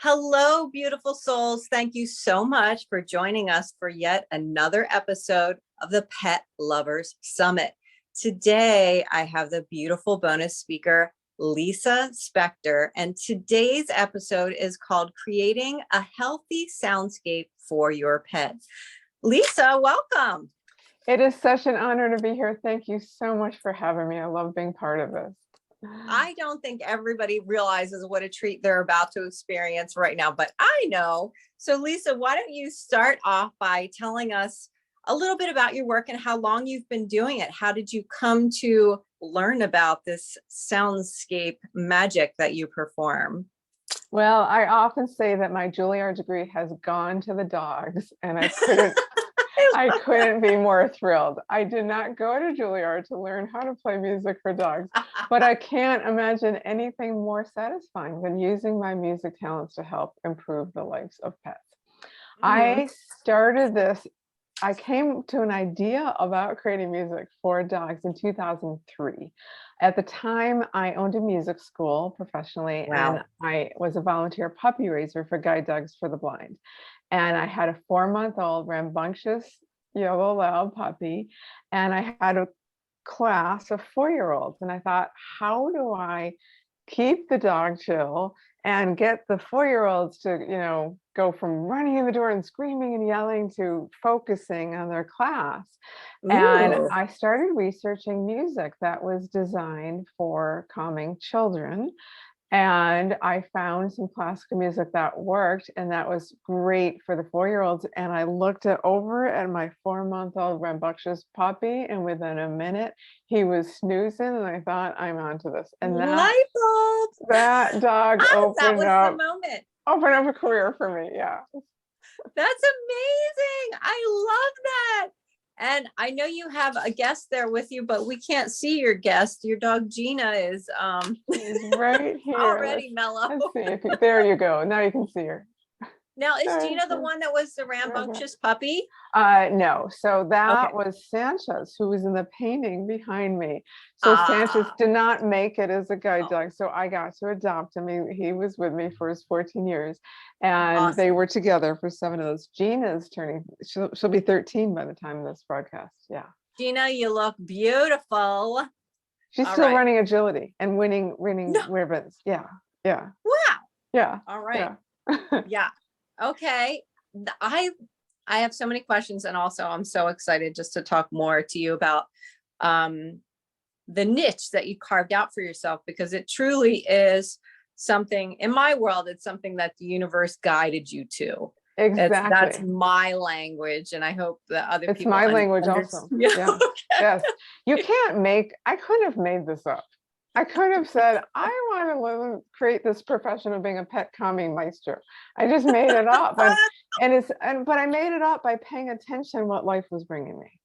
Hello, beautiful souls. Thank you so much for joining us for yet another episode of the Pet Lovers Summit. Today, I have the beautiful bonus speaker, Iena SpiritWalker, and today's episode is called Creating a Healthy Soundscape for Your Pet. Iena, welcome. It is such an honor to be here. Thank you so much for having me. I love being part of this. I don't think everybody realizes what a treat they're about to experience right now, but I know. So Iena, why don't you start off by telling us a little bit about your work and how long you've been doing it? How did you come to learn about this soundscape magic that you perform? Well, I often say that my Juilliard degree has gone to the dogs, and I couldn't be more thrilled. I did not go to Juilliard to learn how to play music for dogs, but I can't imagine anything more satisfying than using my music talents to help improve the lives of pets. I started this. I came to an idea about creating music for dogs in 2003. At the time, I owned a music school professionally, and I was a volunteer puppy raiser for Guide Dogs for the Blind. And I had a 4-month-old rambunctious yellow lab puppy, and I had a class of 4-year-olds. And I thought, how do I keep the dog chill and get the 4-year-olds to, go from running in the door and screaming and yelling to focusing on their class? And I started researching music that was designed for calming children. And I found some classical music that worked, and that was great for the 4-year-olds. And I looked over at my 4-month-old rambunctious puppy, and within a minute, he was snoozing, and I thought, I'm onto this. And Light bulb. That dog opened up a career for me. Yeah. That's amazing. I love that. And I know you have a guest there with you, but we can't see your guest. Your dog Gina is right here. Already mellow. Let's see there you go. Now you can see her. Now, is Gina the one that was the rambunctious puppy? No. So that was Sanchez, who was in the painting behind me. So Sanchez did not make it as a guide dog. So I got to adopt him. He was with me for his 14 years. And they were together for 7 of those. Gina's turning, she'll be 13 by the time of this broadcast. Yeah. Gina, you look beautiful. She's still running agility and winning ribbons. Yeah. Yeah. Wow. Yeah. All right. Yeah. Okay. I have so many questions, and also I'm so excited just to talk more to you about the niche that you carved out for yourself, because it truly is something in my world. It's something that the universe guided you to. Exactly. That's my language, and I hope that other people. It's my language also. Yeah. Okay. Yes. You can't I couldn't have made this up. I could have said, I want to create this profession of being a pet calming maestro. I just made it up. But I made it up by paying attention to what life was bringing me.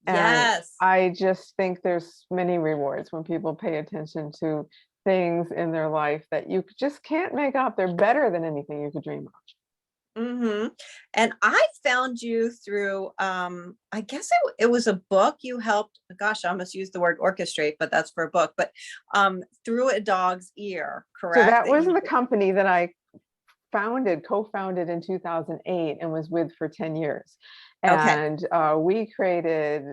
And yes. I just think there's many rewards when people pay attention to things in their life that you just can't make up. They're better than anything you could dream of. And I found you through, I guess it was a book you helped. Gosh, I almost used the word orchestrate, but that's for a book. But Through a Dog's Ear, correct? So that was the company that I co-founded in 2008 and was with for 10 years. And we created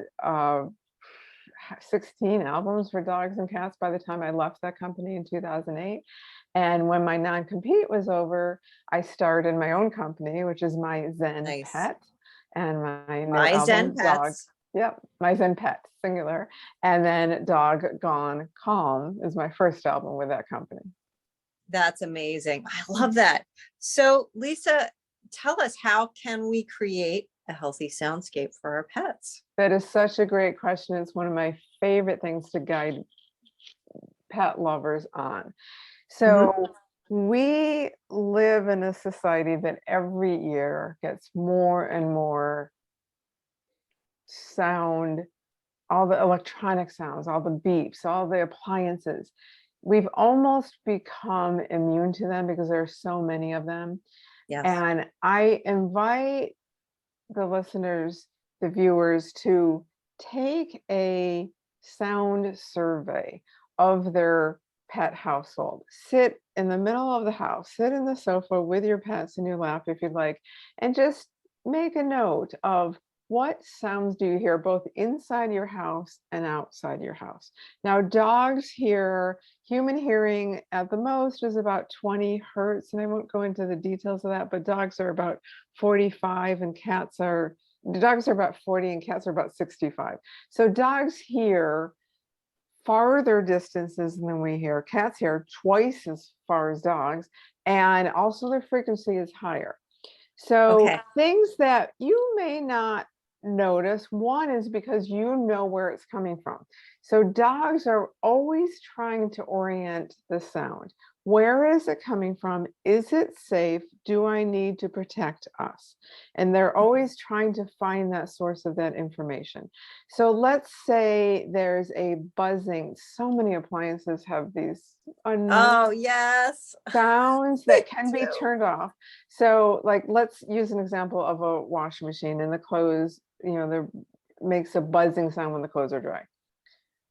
16 albums for dogs and cats by the time I left that company in 2008. And when my non-compete was over, I started my own company, which is My Zen Pet. And my Zen Pet. Yep, My Zen Pet, singular. And then Dog Gone Calm is my first album with that company. That's amazing. I love that. So Iena, tell us, how can we create a healthy soundscape for our pets? That is such a great question. It's one of my favorite things to guide pet lovers on. So we live in a society that every year gets more and more sound, all the electronic sounds, all the beeps, all the appliances. We've almost become immune to them because there are so many of them. Yes. And I invite the listeners, the viewers, to take a sound survey of their pet household. Sit in the middle of the house, sit in the sofa with your pets in your lap if you'd like, and just make a note of what sounds do you hear both inside your house and outside your house. Now, dogs hear, human hearing at the most is about 20 hertz, and I won't go into the details of that, but dogs are about 45 and dogs are about 40 and cats are about 65. So dogs hear farther distances than we hear. Cats hear twice as far as dogs, and also their frequency is higher. So Okay. things that you may not notice, one is because you know where it's coming from. So dogs are always trying to orient the sound. Where is it coming from? Is it safe? Do I need to protect us? And they're always trying to find that source of that information. So let's say there's a buzzing. So many appliances have these Oh, yes. sounds Me that can be too. turned off. So like, let's use an example of a washing machine, and the clothes, there makes a buzzing sound when the clothes are dry.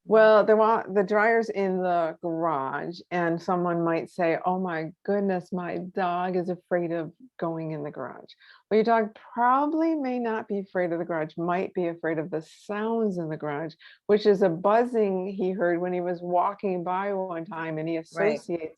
Well, the dryer's in the garage, and someone might say, oh my goodness, my dog is afraid of going in the garage. Well, your dog probably may not be afraid of the garage, might be afraid of the sounds in the garage, which is a buzzing he heard when he was walking by one time, and he Right. associates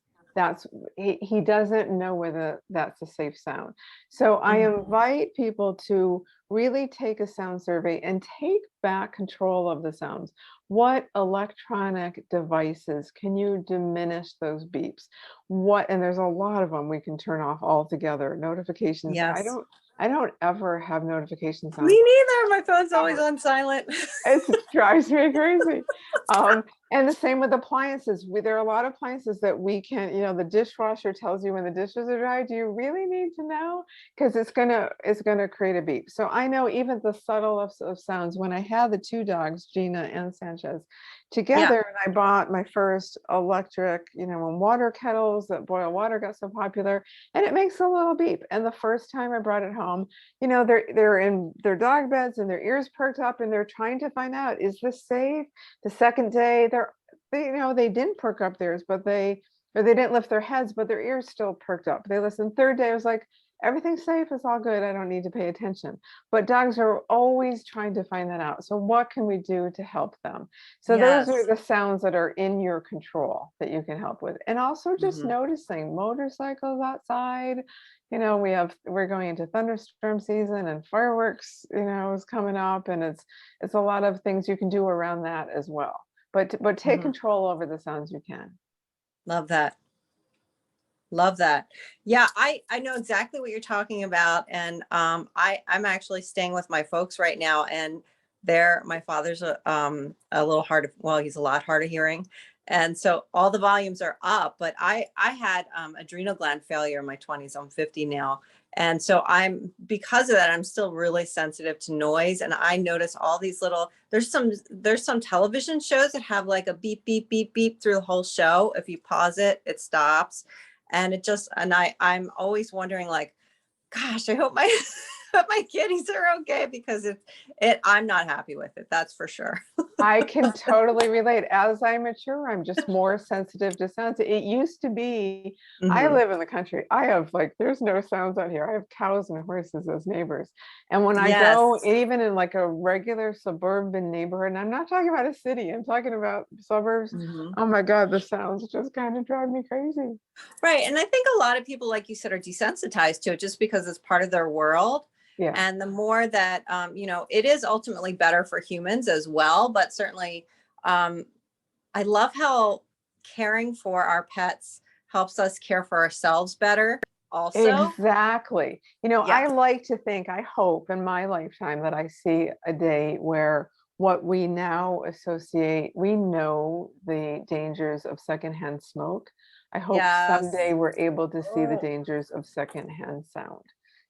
he doesn't know whether that's a safe sound. So I Mhm. invite people to really take a sound survey and take back control of the sounds. What electronic devices can you diminish those beeps? And there's a lot of them we can turn off altogether. Notifications. Yes. I don't ever have notifications Me on. neither. My phone's always on silent. It drives me crazy. And the same with appliances. There are a lot of appliances that we can, the dishwasher tells you when the dishes are dry. Do you really need to know? Because it's gonna create a beep. So I know even the subtlest of sounds. When I had the two dogs, Gina and Sanchez, Yeah. together, and I bought my first electric, when water kettles that boil water got so popular, and it makes a little beep. And the first time I brought it home, they're in their dog beds and their ears perked up, and they're trying to find out, is this safe? The second day, they didn't perk up theirs, or they didn't lift their heads, but their ears still perked up. They listened. Third day, I was like, everything's safe, it's all good, I don't need to pay attention. But dogs are always trying to find that out. So what can we do to help them? So those are Yes. the sounds that are in your control that you can help with. And also just Mhm. noticing motorcycles outside. We're going into thunderstorm season, and fireworks, is coming up, and it's a lot of things you can do around that as well. But take Mhm. control over the sounds you can. Love that. Love that. Yeah, I know exactly what you're talking about, and I'm actually staying with my folks right now, and my father's a little hard of, well, he's a lot hard of hearing, and so all the volumes are up. But I had adrenal gland failure in my 20s. I'm 50 now, and so because of that, I'm still really sensitive to noise, and I notice all these little. There's some television shows that have like a beep beep beep beep through the whole show. If you pause it, it stops, and I'm always wondering, like, gosh, I hope my hope my kitties are okay, because I'm not happy with it, that's for sure. I can totally relate. As I mature, I'm just more sensitive to sounds. It used to be, I Hmm. live in the country. There's no sounds out here. I have cows and horses as neighbors. And when I go, Yes. even in like a regular suburban neighborhood, and I'm not talking about a city, I'm talking about suburbs. Hmm. Oh my God, the sounds just kind of drive me crazy. Right, and I think a lot of people, like you said, are desensitized to it just because it's part of their world. Yeah. And the more that it is ultimately better for humans as well, but certainly, um, I love how caring for our pets helps us care for ourselves better also. Exactly. Yeah. I like to think, I hope in my lifetime that I see a day where what we now associate, we know the dangers of secondhand smoke. I hope someday Yes. we're able to see the Oh, dangers of secondhand sound,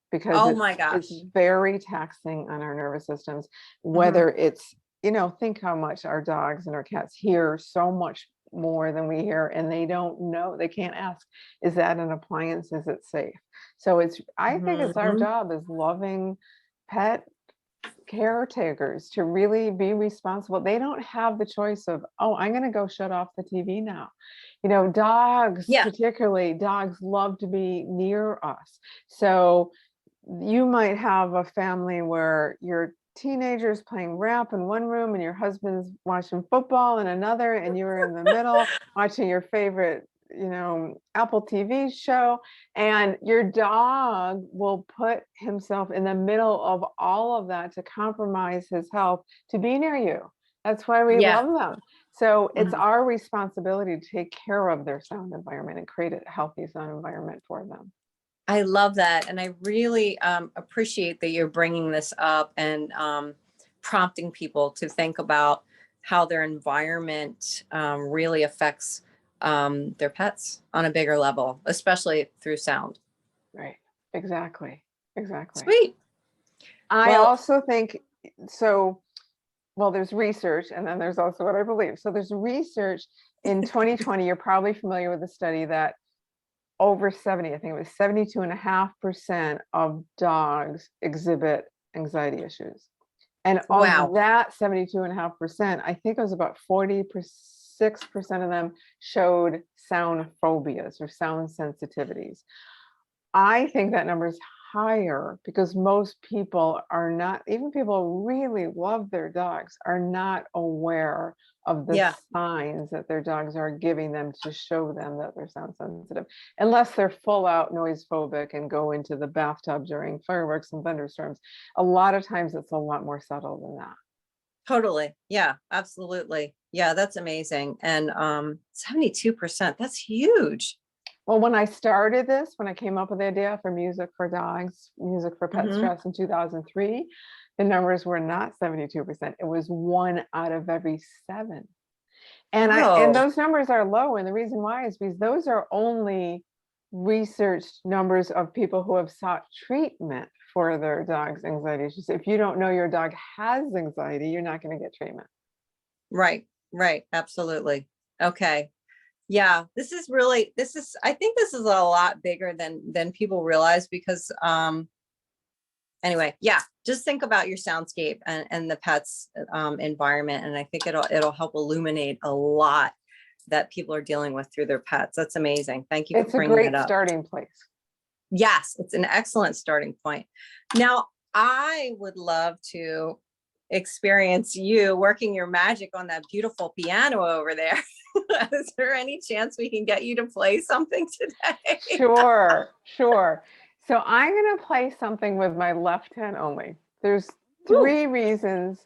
because oh it's my it's gosh. very taxing on our nervous systems, Hmm. whether it's, think how much our dogs and our cats hear so much more than we hear, and they don't know, they can't ask, is that an appliance? Is it safe? So I think it's our Hmm. job as loving pet caretakers to really be responsible. They don't have the choice of, oh, I'm going to go shut off the TV now. You know, dogs, Yeah. particularly dogs, love to be near us. So you might have a family where your teenagers playing rap in one room and your husband's watching football in another, and you're in the middle watching your favorite, you know, Apple TV show, and your dog will put himself in the middle of all of that to compromise his health to be near you. That's why we Yeah. love them. So it's Mhm. our responsibility to take care of their sound environment and create a healthy sound environment for them. I love that. And I really appreciate that you're bringing this up and prompting people to think about how their environment really affects their pets on a bigger level, especially through sound. Right. Exactly. Exactly. Sweet. I Well, also think so. Well, there's research, and then there's also what I believe. So there's research in 2020. You're probably familiar with the study that over 70, I think it was 72.5% of dogs exhibit anxiety issues. And wow. of that 72.5%, I think it was about 46% of them showed sound phobias or sound sensitivities. I think that number is higher because most people are not, even people who really love their dogs, are not aware of the Yeah, signs that their dogs are giving them to show them that they're sound sensitive, unless they're full out noise phobic and go into the bathtub during fireworks and thunderstorms. A lot of times it's a lot more subtle than that. totally. Yeah, absolutely. Yeah, that's amazing. And 72%, that's huge. Well, when I started this, when I came up with the idea for music for dogs, music for pet Hmm. stress in 2003, the numbers were not 72%. It was 1 out of every 7. And Whoa. those numbers are low. And the reason why is because those are only researched numbers of people who have sought treatment for their dog's anxiety issues. If you don't know your dog has anxiety, you're not going to get treatment. Right, right. Absolutely. Okay. Yeah, I think this is a lot bigger than people realize because anyway, yeah, just think about your soundscape and the pets environment. And I think it'll help illuminate a lot that people are dealing with through their pets. That's amazing. Thank you for It's a bringing it great up. starting place. Yes, it's an excellent starting point. Now, I would love to experience you working your magic on that beautiful piano over there. Is there any chance we can get you to play something today? Sure, sure. So I'm going to play something with my left hand only. There's Ooh, 3 reasons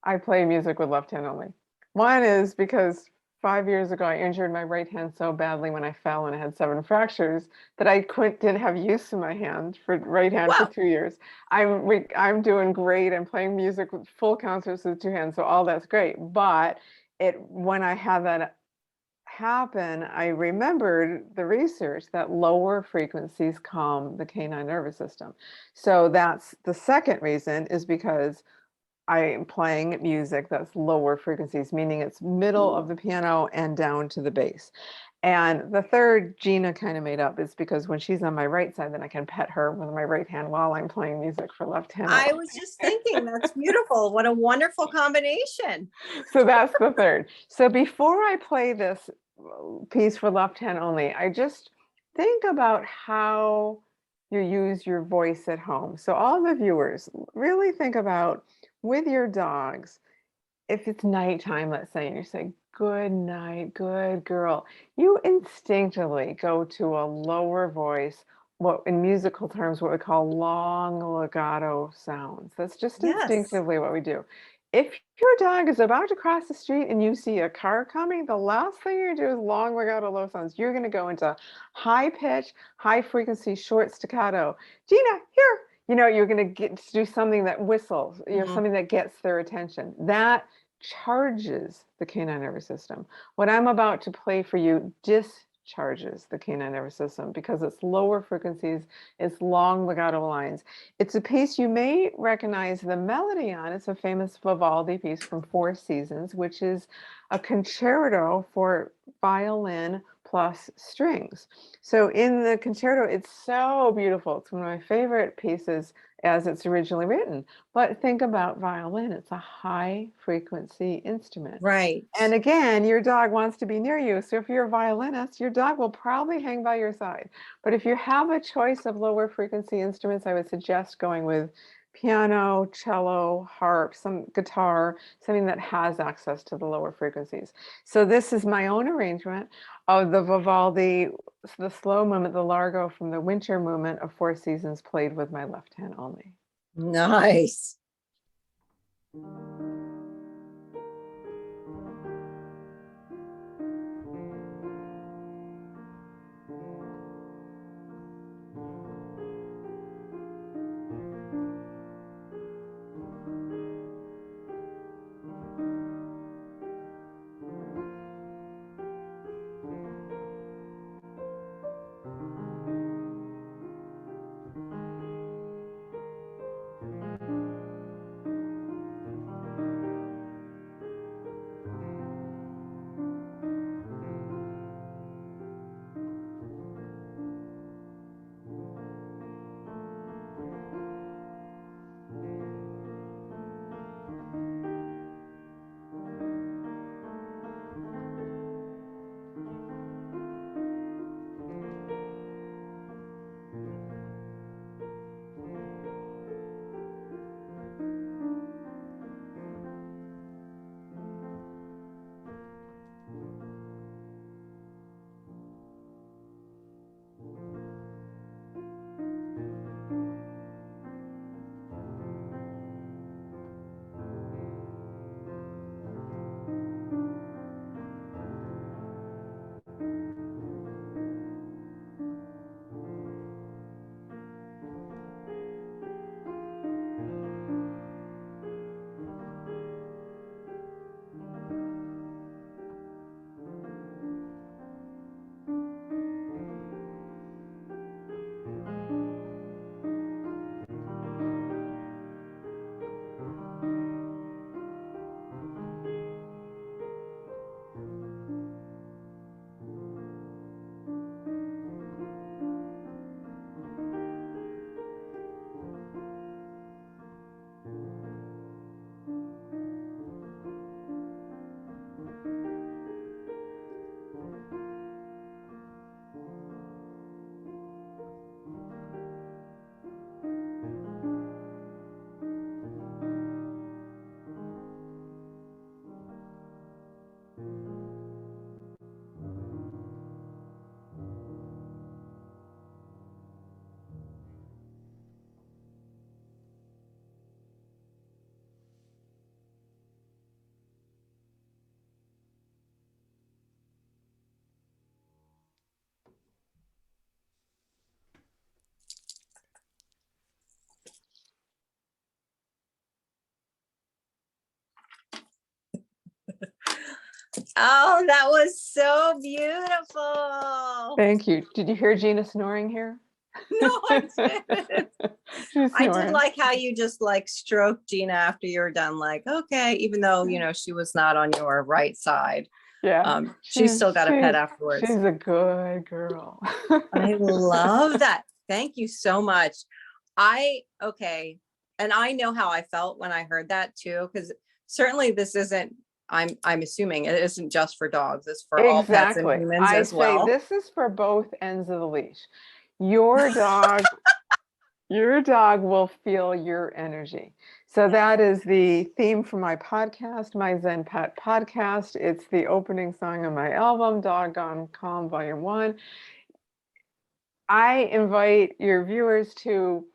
I play music with left hand only. One is because 5 years ago I injured my right hand so badly when I fell and I had 7 fractures that I didn't have use of my hand for right hand for wow. 2 years. I'm doing great. I'm playing music with full concerts with 2 hands, so all that's great. But when I had that happen, I remembered the research that lower frequencies calm the canine nervous system. So that's the second reason, is because I am playing music that's lower frequencies, meaning it's middle of the piano and down to the bass. And the third Gina kind of made up is because when she's on my right side, then I can pet her with my right hand while I'm playing music for left hand. I was just thinking that's beautiful. What a wonderful combination. So that's the third. So before I play this piece for left hand only, I just think about how you use your voice at home. So all the viewers, really think about with your dogs, if it's nighttime, let's say, and you're saying, good night, good girl, you instinctively go to a lower voice, what in musical terms, what we call long legato sounds. That's just Yes. instinctively what we do. If your dog is about to cross the street and you see a car coming, the last thing you do is long legato low sounds. You're going to go into high pitch, high frequency, short staccato. Gina, here. You know, you're going to get to do something that whistles, you know, Mhm. something that gets their attention. That charges the canine nervous system. What I'm about to play for you discharges the canine nervous system because it's lower frequencies, it's long legato lines. It's a piece you may recognize the melody on. It's a famous Vivaldi piece from Four Seasons, which is a concerto for violin plus strings. So in the concerto, it's so beautiful. It's one of my favorite pieces as it's originally written. But think about violin. It's a high frequency instrument. Right. And again, your dog wants to be near you. So if you're a violinist, your dog will probably hang by your side. But if you have a choice of lower frequency instruments, I would suggest going with piano, cello, harp, some guitar, something that has access to the lower frequencies. So this is my own arrangement of the Vivaldi, the slow movement, the Largo from the Winter Movement of Four Seasons, played with my left hand only. Nice. Oh, that was so beautiful. Thank you. Did you hear Gina snoring here? No, I didn't. She's I did snoring. like how you just like stroked Gina after you were done, like, okay, even though, you know, she was not on your right side. Yeah. She still got a pet afterwards. She's a good girl. I love that. Thank you so much. Okay. And I know how I felt when I heard that too, because certainly this isn't, I'm assuming it isn't just for dogs. It's for all pets and humans as well. This is for both ends of the leash. Your dog, your dog will feel your energy. So that is the theme for my podcast, My Zen Pet podcast. It's the opening song on my album, Dog Gone Calm Volume 1. I invite your viewers to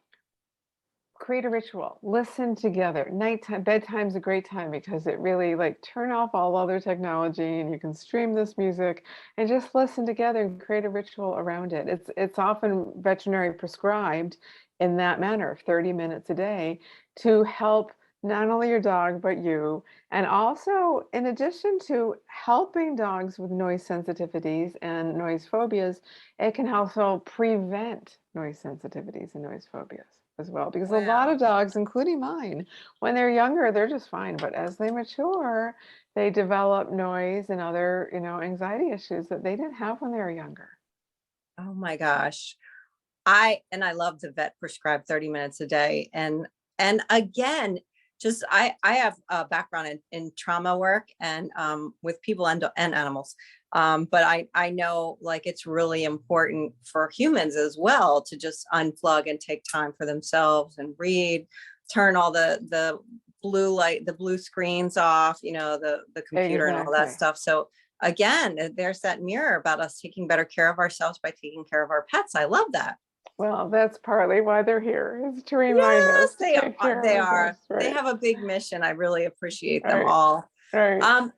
create a ritual, listen together. Nighttime, bedtime's a great time because it really like turn off all other technology and you can stream this music and just listen together and create a ritual around it. It's often veterinary prescribed in that manner, 30 minutes a day, to help not only your dog, but you. And also, in addition to helping dogs with noise sensitivities and noise phobias, it can also prevent noise sensitivities and noise phobias as well, because a Wow. lot of dogs, including mine, when they're younger, they're just fine. But as they mature, they develop noise and other, anxiety issues that they didn't have when they were younger. Oh my gosh. I love the vet prescribed 30 minutes a day. And again, just I have a background in trauma work and with people and animals. But I know like it's really important for humans as well to just unplug and take time for themselves and read, turn all the blue light, the blue screens off, the computer and all that Exactly. stuff. So again, there's that mirror about us taking better care of ourselves by taking care of our pets. I love that. Well, that's partly why they're here, is to remind us Yes, to take care they of are. ourselves. They Right. have a big mission. I really appreciate them Right. all. Right.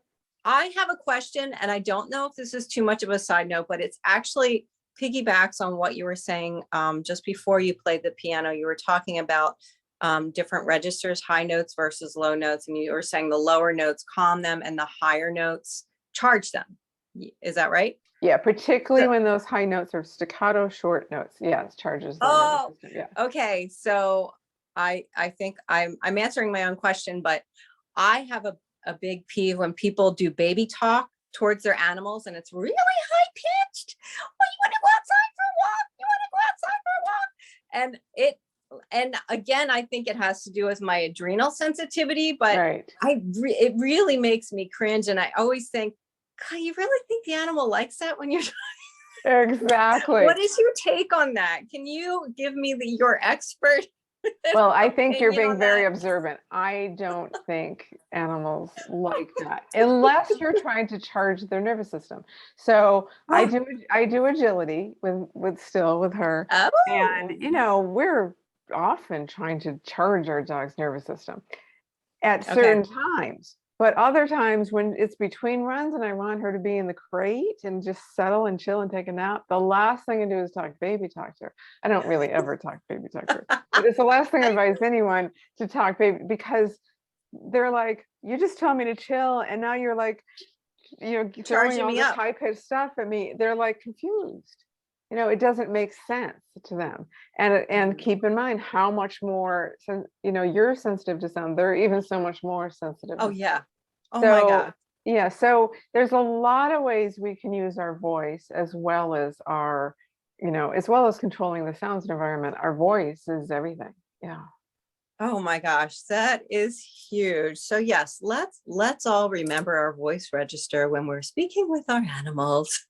I have a question, and I don't know if this is too much of a side note, but it's actually piggybacks on what you were saying just before you played the piano. You were talking about different registers, high notes versus low notes, and you were saying the lower notes calm them and the higher notes charge them. Is that right? Yeah, particularly So, when those high notes are staccato short notes. Yeah, it charges their nervous oh, system. Yeah. okay. So I think I'm answering my own question, but I have a big peeve when people do baby talk towards their animals and it's really high pitched. Oh, you want to go outside for a walk? You want to go outside for a walk? And again, I think it has to do with my adrenal sensitivity, but Right. it really makes me cringe. And I always think, God, you really think the animal likes that when you're Exactly. What is your take on that? Can you give me your expert Well, I think you're opinion being on very that? observant. I don't think animals like that unless you're trying to charge their nervous system. So I do agility with her. And Oh, we're often trying to charge our dog's nervous system at okay. certain times. But other times when it's between runs and I want her to be in the crate and just settle and chill and take a nap, the last thing I do is baby talk to her. I don't really ever baby talk to her, but it's the last thing I advise anyone to talk baby, because they're like, you just tell me to chill, and now you're like, throwing Charging all me this up. high-pitched stuff at me. They're like confused. It doesn't make sense to them. And keep in mind how much more, you're sensitive to sound. They're even so much more sensitive Oh to yeah. sound. Oh my So God. yeah, so there's a lot of ways we can use our voice as well as as well as controlling the sounds environment. Our voice is everything. Yeah. Oh my gosh, that is huge. So yes, let's all remember our voice register when we're speaking with our animals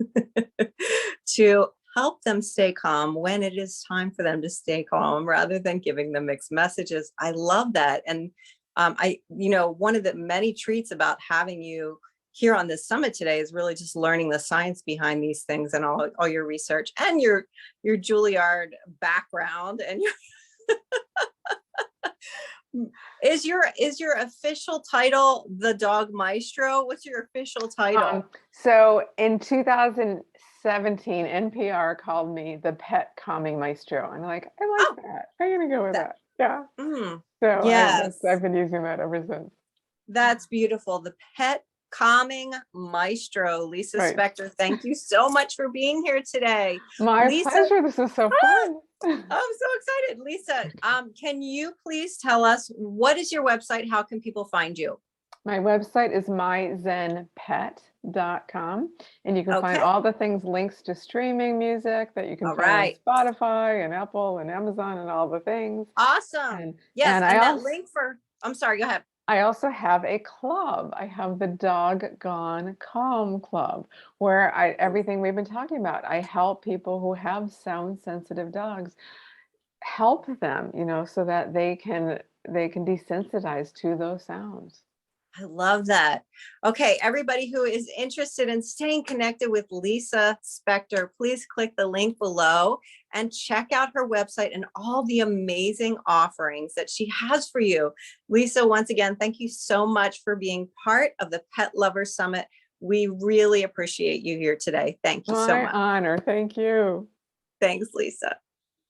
to help them stay calm when it is time for them to stay calm rather than giving them mixed messages. I love that. And one of the many treats about having you here on this summit today is really just learning the science behind these things and all your research and your Juilliard background and your Is your official title the Dog Maestro? What's your official title? So in 2017, NPR called me the Pet Calming Maestro, and I like that. I'm gonna go with that. Yeah. So Yes, I've been using that ever since. that's beautiful. The Pet Calming Maestro, Lisa Right. Spector. Thank you so much for being here today. My Lisa, pleasure. This is so fun. I'm so excited. Lisa, can you please tell us what is your website? How can people find you? My website is myzenpet.com, and you can find Okay. all the things, links to streaming music that you can All find right. on Spotify and Apple and Amazon and all the things. Awesome. Yes. And that link I'm sorry, go ahead. I also have a club. I have the Dog Gone Calm Club, where everything we've been talking about, I help people who have sound sensitive dogs, help them, so that they can desensitize to those sounds. I love that. Okay, everybody who is interested in staying connected with Lisa Spector, please click the link below and check out her website and all the amazing offerings that she has for you. Lisa, once again, thank you so much for being part of the Pet Lovers Summit. We really appreciate you here today. Thank you so much. My honor. Thank you. Thanks, Lisa.